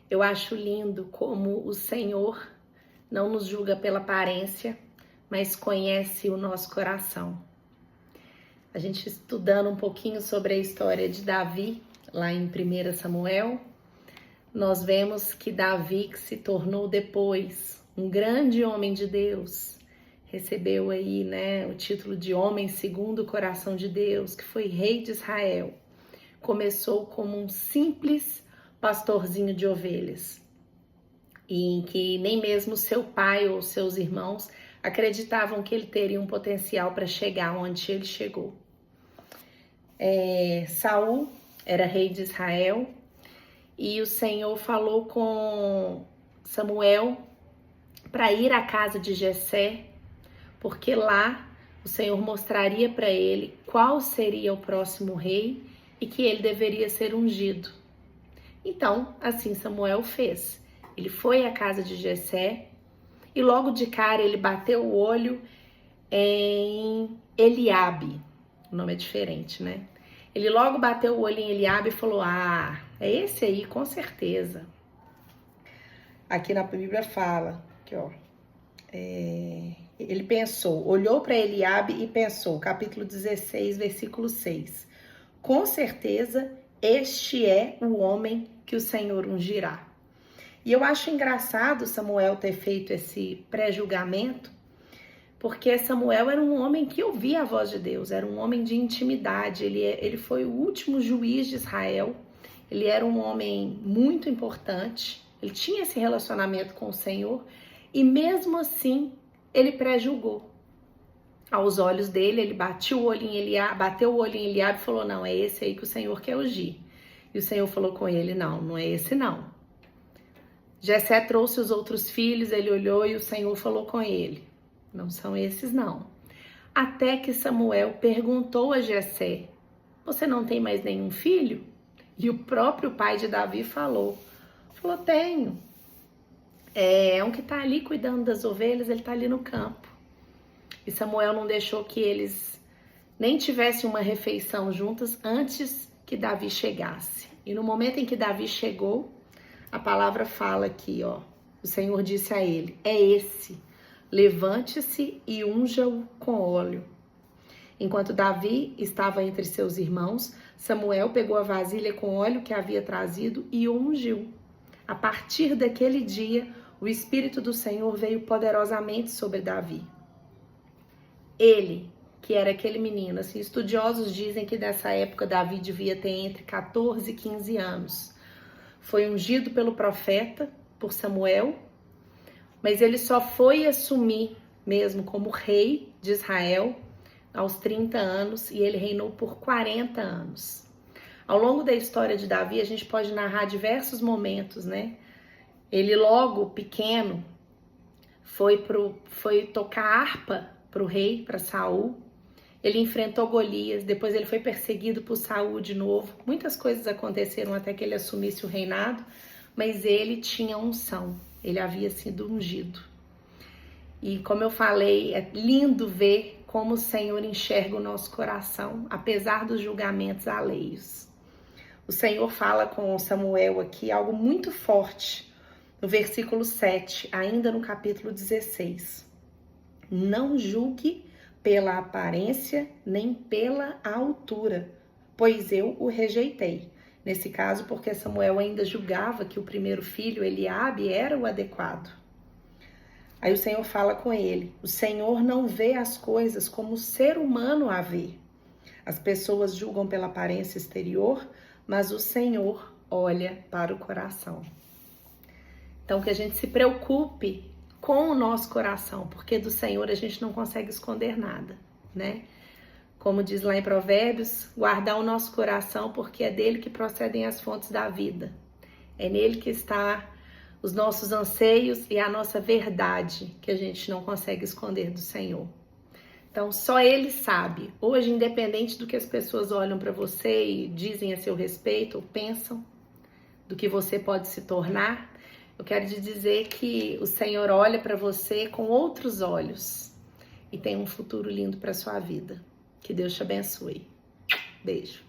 Eu acho lindo como o Senhor não nos julga pela aparência, mas conhece o nosso coração. A gente estudando um pouquinho sobre a história de Davi, lá em 1 Samuel, nós vemos que Davi, que se tornou depois um grande homem de Deus, recebeu aí, o título de homem segundo o coração de Deus, que foi rei de Israel. Começou como um simples pastorzinho de ovelhas, e em que nem mesmo seu pai ou seus irmãos acreditavam que ele teria um potencial para chegar onde ele chegou. Saul era rei de Israel e o Senhor falou com Samuel para ir à casa de Jessé, porque lá o Senhor mostraria para ele qual seria o próximo rei e que ele deveria ser ungido. Então, assim Samuel fez. Ele foi à casa de Jessé e logo de cara ele bateu o olho em Eliabe. O nome é diferente, né? Ele logo bateu o olho em Eliabe e falou: é esse aí, com certeza. Aqui na Bíblia fala, aqui ó, ele pensou, olhou para Eliabe e pensou, capítulo 16, versículo 6. Com certeza, este é o homem que o Senhor ungirá. E eu acho engraçado Samuel ter feito esse pré-julgamento, porque Samuel era um homem que ouvia a voz de Deus, era um homem de intimidade, ele foi o último juiz de Israel, ele era um homem muito importante, ele tinha esse relacionamento com o Senhor, e mesmo assim ele pré-julgou. Aos olhos dele, ele bateu o olho em Eliabe e falou: não, é esse aí que o Senhor quer ungir. E o Senhor falou com ele: não é esse não. Jessé trouxe os outros filhos, ele olhou e o Senhor falou com ele: não são esses não. Até que Samuel perguntou a Jessé: você não tem mais nenhum filho? E o próprio pai de Davi falou: tenho. É um que está ali cuidando das ovelhas, ele está ali no campo. E Samuel não deixou que eles nem tivessem uma refeição juntas antes que Davi chegasse. E no momento em que Davi chegou, a palavra fala aqui, ó, o Senhor disse a ele: é esse, levante-se e unja-o com óleo. Enquanto Davi estava entre seus irmãos, Samuel pegou a vasilha com óleo que havia trazido e o ungiu. A partir daquele dia, o Espírito do Senhor veio poderosamente sobre Davi. Ele, que era aquele menino, assim, estudiosos dizem que nessa época Davi devia ter entre 14 e 15 anos. Foi ungido pelo profeta, por Samuel, mas ele só foi assumir mesmo como rei de Israel aos 30 anos e ele reinou por 40 anos. Ao longo da história de Davi, a gente pode narrar diversos momentos, né? Ele logo pequeno foi tocar harpa para o rei, para Saul. Ele enfrentou Golias, depois ele foi perseguido por Saul de novo. Muitas coisas aconteceram até que ele assumisse o reinado, mas ele tinha unção, ele havia sido ungido. E como eu falei, é lindo ver como o Senhor enxerga o nosso coração, apesar dos julgamentos alheios. O Senhor fala com Samuel aqui algo muito forte, no versículo 7, ainda no capítulo 16. Não julgue pela aparência, nem pela altura, pois eu o rejeitei. Nesse caso, porque Samuel ainda julgava que o primeiro filho, Eliabe, era o adequado. Aí o Senhor fala com ele: o Senhor não vê as coisas como o ser humano a vê. As pessoas julgam pela aparência exterior, mas o Senhor olha para o coração. Então, que a gente se preocupe com o nosso coração, porque do Senhor a gente não consegue esconder nada, né? Como diz lá em Provérbios, guardar o nosso coração, porque é dele que procedem as fontes da vida. É nele que está os nossos anseios e a nossa verdade, que a gente não consegue esconder do Senhor. Então, só ele sabe. Hoje, independente do que as pessoas olham para você e dizem a seu respeito, ou pensam do que você pode se tornar, eu quero te dizer que o Senhor olha para você com outros olhos e tem um futuro lindo para sua vida. Que Deus te abençoe. Beijo.